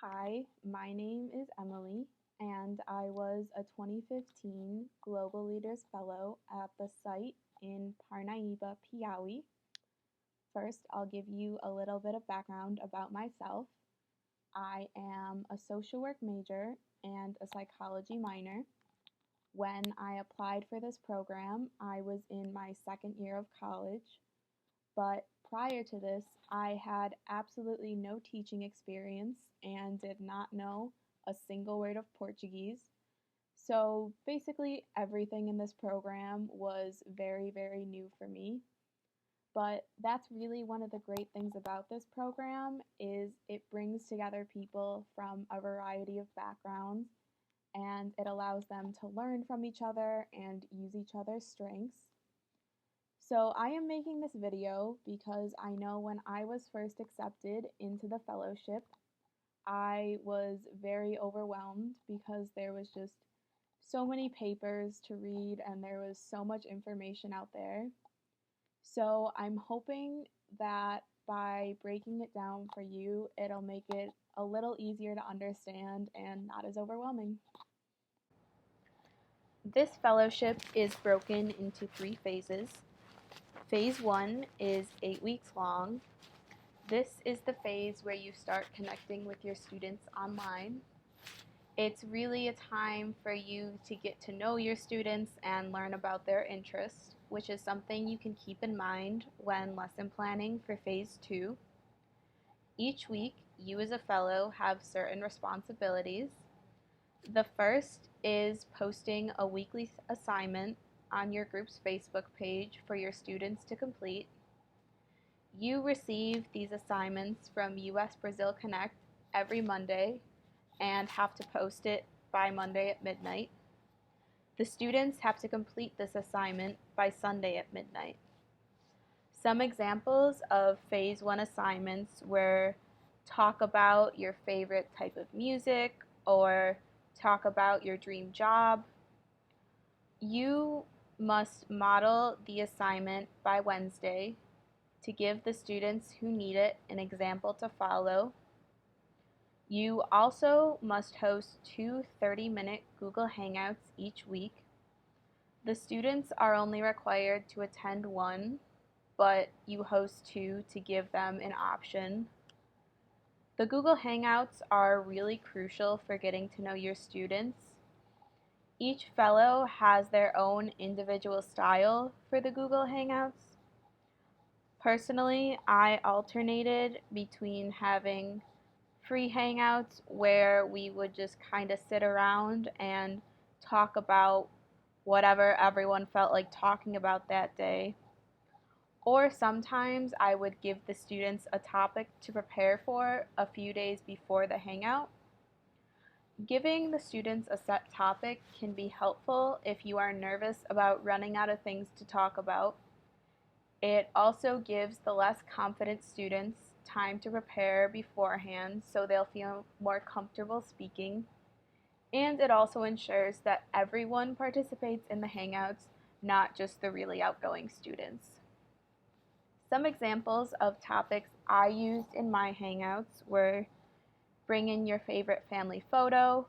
Hi, my name is Emily, and I was a 2015 Global Leaders Fellow at the site in Parnaíba, Piauí. First, I'll give you a little bit of background about myself. I am a social work major and a psychology minor. When I applied for this program, I was in my second year of college, but prior to this, I had absolutely no teaching experience and did not know a single word of Portuguese. So basically, everything in this program was very, very new for me. But that's really one of the great things about this program is it brings together people from a variety of backgrounds and it allows them to learn from each other and use each other's strengths. So I am making this video because I know when I was first accepted into the fellowship, I was very overwhelmed because there was just so many papers to read and there was so much information out there. So I'm hoping that by breaking it down for you, it'll make it a little easier to understand and not as overwhelming. This fellowship is broken into 3 phases. Phase 1 is 8 weeks long. This is the phase where you start connecting with your students online. It's really a time for you to get to know your students and learn about their interests, which is something you can keep in mind when lesson planning for Phase 2. Each week, you as a fellow have certain responsibilities. The first is posting a weekly assignment on your group's Facebook page for your students to complete. You receive these assignments from US Brazil Connect every Monday and have to post it by Monday at midnight. The students have to complete this assignment by Sunday at midnight. Some examples of Phase 1 assignments were talk about your favorite type of music or talk about your dream job. You must model the assignment by Wednesday to give the students who need it an example to follow. You also must host two 30-minute Google Hangouts each week. The students are only required to attend one, but you host two to give them an option. The Google Hangouts are really crucial for getting to know your students. Each fellow has their own individual style for the Google Hangouts. Personally, I alternated between having free hangouts where we would just kind of sit around and talk about whatever everyone felt like talking about that day. Or sometimes I would give the students a topic to prepare for a few days before the hangout. Giving the students a set topic can be helpful if you are nervous about running out of things to talk about. It also gives the less confident students time to prepare beforehand so they'll feel more comfortable speaking. And it also ensures that everyone participates in the Hangouts, not just the really outgoing students. Some examples of topics I used in my Hangouts were bring in your favorite family photo,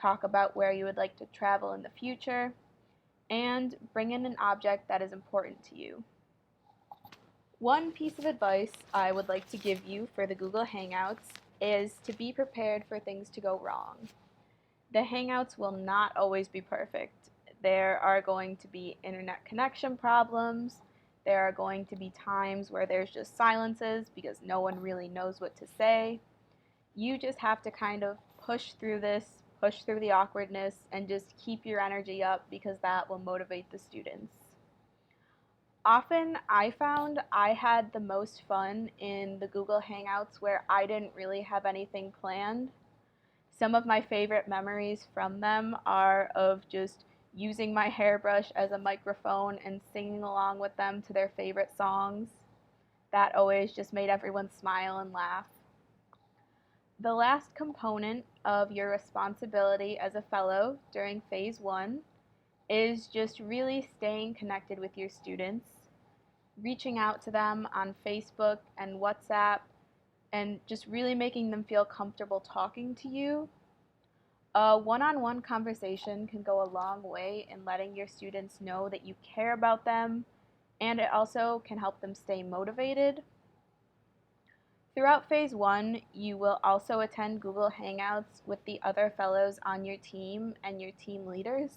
talk about where you would like to travel in the future, and bring in an object that is important to you. One piece of advice I would like to give you for the Google Hangouts is to be prepared for things to go wrong. The Hangouts will not always be perfect. There are going to be internet connection problems. There are going to be times where there's just silences because no one really knows what to say. You just have to kind of push through this, push through the awkwardness, and just keep your energy up because that will motivate the students. Often I found I had the most fun in the Google Hangouts where I didn't really have anything planned. Some of my favorite memories from them are of just using my hairbrush as a microphone and singing along with them to their favorite songs. That always just made everyone smile and laugh. The last component of your responsibility as a fellow during Phase 1 is just really staying connected with your students, reaching out to them on Facebook and WhatsApp, and just really making them feel comfortable talking to you. A one-on-one conversation can go a long way in letting your students know that you care about them, and it also can help them stay motivated. Throughout phase one, you will also attend Google Hangouts with the other fellows on your team and your team leaders.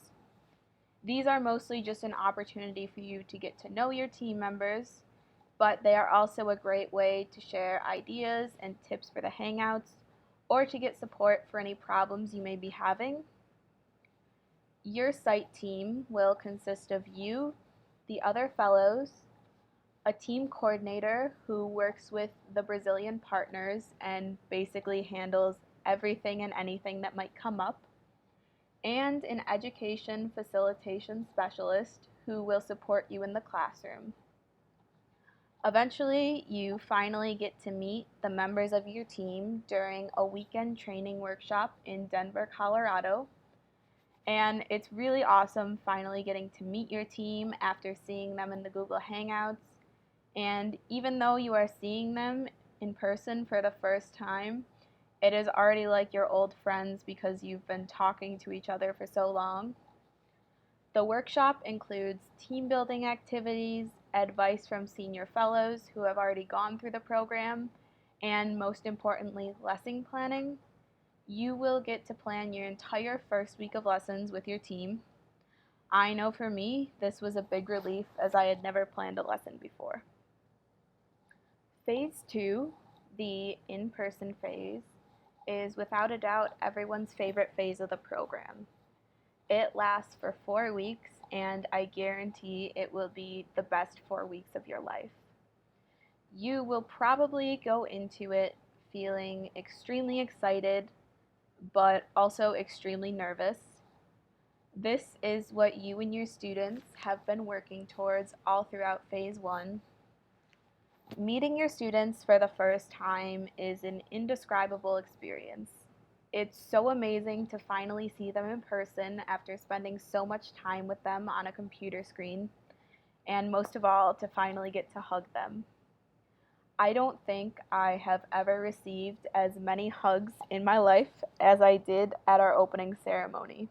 These are mostly just an opportunity for you to get to know your team members, but they are also a great way to share ideas and tips for the Hangouts or to get support for any problems you may be having. Your site team will consist of you, the other fellows, a team coordinator who works with the Brazilian partners and basically handles everything and anything that might come up, and an education facilitation specialist who will support you in the classroom. Eventually, you finally get to meet the members of your team during a weekend training workshop in Denver, Colorado. And it's really awesome finally getting to meet your team after seeing them in the Google Hangouts. And even though you are seeing them in person for the first time, it is already like your old friends because you've been talking to each other for so long. The workshop includes team building activities, advice from senior fellows who have already gone through the program, and most importantly, lesson planning. You will get to plan your entire first week of lessons with your team. I know for me, this was a big relief as I had never planned a lesson before. Phase two, the in-person phase, is without a doubt everyone's favorite phase of the program. It lasts for 4 weeks, and I guarantee it will be the best 4 weeks of your life. You will probably go into it feeling extremely excited, but also extremely nervous. This is what you and your students have been working towards all throughout phase one. Meeting your students for the first time is an indescribable experience. It's so amazing to finally see them in person after spending so much time with them on a computer screen, and most of all, to finally get to hug them. I don't think I have ever received as many hugs in my life as I did at our opening ceremony.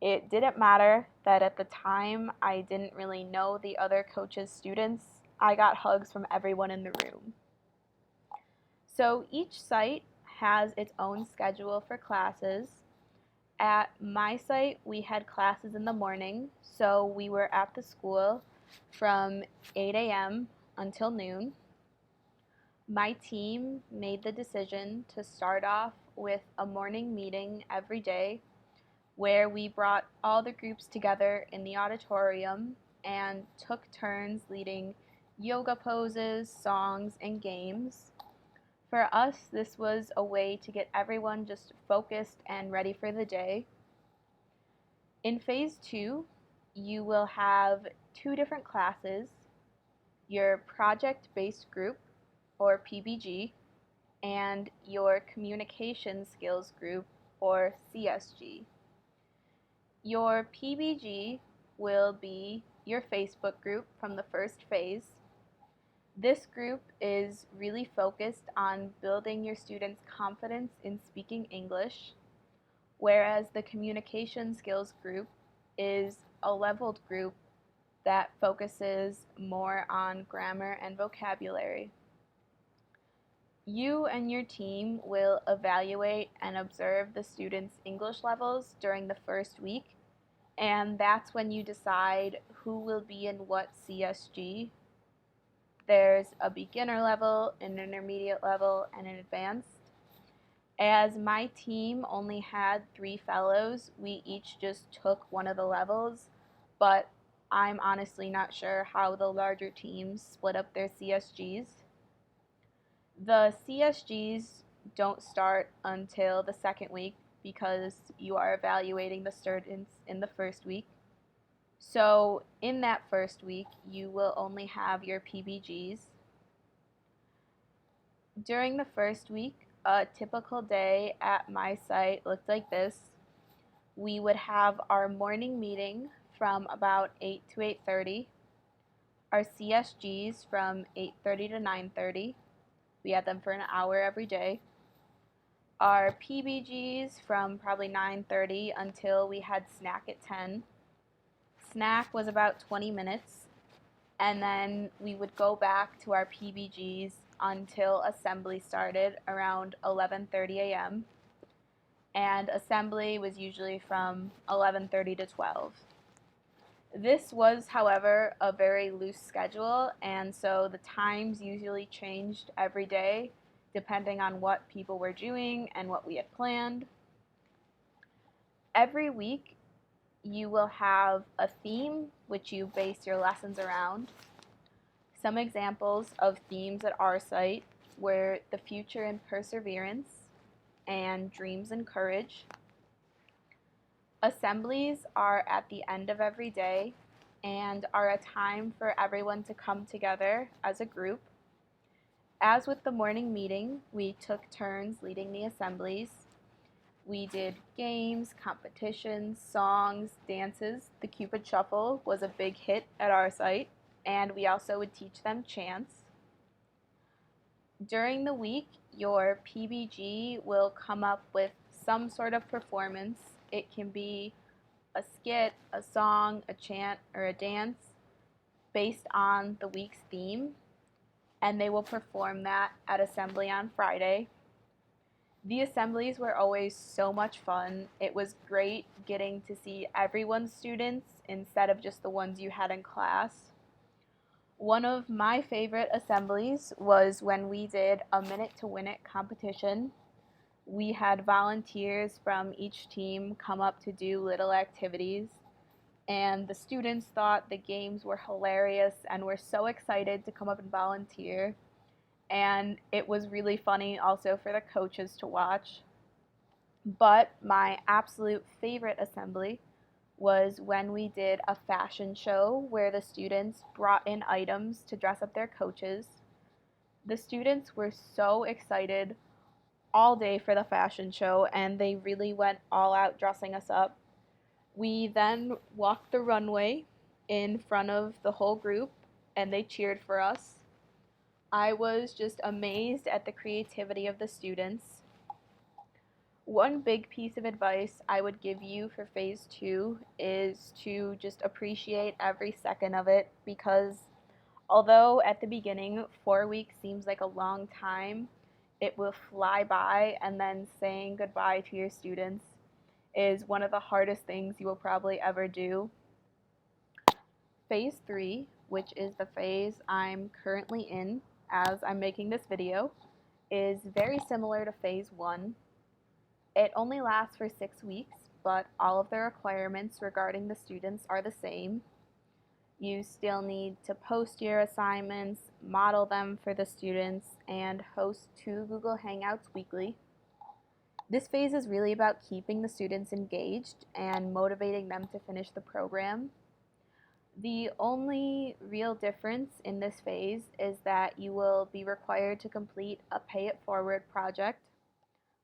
It didn't matter that at the time I didn't really know the other coaches' students. I got hugs from everyone in the room. So each site has its own schedule for classes. At my site, we had classes in the morning, so we were at the school from 8 a.m. until noon. My team made the decision to start off with a morning meeting every day where we brought all the groups together in the auditorium and took turns leading yoga poses, songs, and games. For us, this was a way to get everyone just focused and ready for the day. In phase two, you will have two different classes, your project-based group, or PBG, and your communication skills group, or CSG. Your PBG will be your Facebook group from the first phase. This group is really focused on building your students' confidence in speaking English, whereas the communication skills group is a leveled group that focuses more on grammar and vocabulary. You and your team will evaluate and observe the students' English levels during the first week, and that's when you decide who will be in what CSG. There's a beginner level, an intermediate level, and an advanced. As my team only had 3 fellows, we each just took one of the levels, but I'm honestly not sure how the larger teams split up their CSGs. The CSGs don't start until the second week because you are evaluating the students in the first week. So in that first week, you will only have your PBGs. During the first week, a typical day at my site looked like this. We would have our morning meeting from about 8 to 8:30, our CSGs from 8:30 to 9:30, We had them for an hour every day. Our PBGs from probably 9:30 until we had snack at 10. Snack was about 20 minutes, and then we would go back to our PBGs until assembly started around 11:30 a.m. and assembly was usually from 11:30 to 12. This was, however, a very loose schedule, and so the times usually changed every day depending on what people were doing and what we had planned. Every week, you will have a theme which you base your lessons around. Some examples of themes at our site were the future and perseverance and dreams and courage. Assemblies are at the end of every day and are a time for everyone to come together as a group. As with the morning meeting, we took turns leading the assemblies. We did games, competitions, songs, dances. The Cupid Shuffle was a big hit at our site, and we also would teach them chants. During the week, your PBG will come up with some sort of performance. It can be a skit, a song, a chant, or a dance based on the week's theme, and they will perform that at assembly on Friday. The assemblies were always so much fun. It was great getting to see everyone's students instead of just the ones you had in class. One of my favorite assemblies was when we did a minute to win it competition. We had volunteers from each team come up to do little activities, and the students thought the games were hilarious and were so excited to come up and volunteer. And it was really funny also for the coaches to watch. But my absolute favorite assembly was when we did a fashion show where the students brought in items to dress up their coaches. The students were so excited all day for the fashion show and they really went all out dressing us up. We then walked the runway in front of the whole group and they cheered for us. I was just amazed at the creativity of the students. One big piece of advice I would give you for phase two is to just appreciate every second of it because although at the beginning 4 weeks seems like a long time, it will fly by, and then saying goodbye to your students is one of the hardest things you will probably ever do. Phase three, which is the phase I'm currently in as I'm making this video, is very similar to phase one. It only lasts for 6 weeks, but all of the requirements regarding the students are the same. You still need to post your assignments, model them for the students, and host 2 Google Hangouts weekly. This phase is really about keeping the students engaged and motivating them to finish the program. The only real difference in this phase is that you will be required to complete a Pay It Forward project,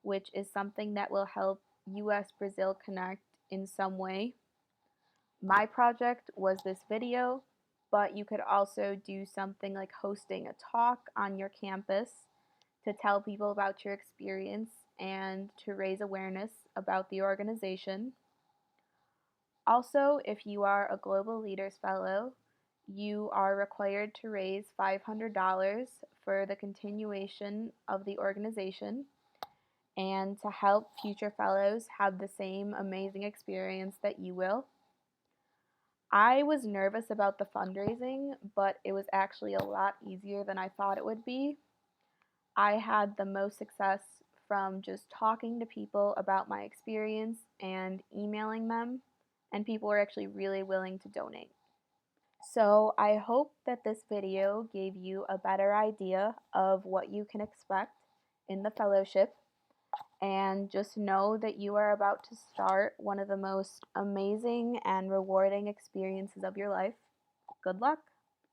which is something that will help US Brazil connect in some way. My project was this video, but you could also do something like hosting a talk on your campus to tell people about your experience and to raise awareness about the organization. Also, if you are a Global Leaders Fellow, you are required to raise $500 for the continuation of the organization and to help future fellows have the same amazing experience that you will. I was nervous about the fundraising, but it was actually a lot easier than I thought it would be. I had the most success from just talking to people about my experience and emailing them, and people were actually really willing to donate. So I hope that this video gave you a better idea of what you can expect in the fellowship, and just know that you are about to start one of the most amazing and rewarding experiences of your life. Good luck!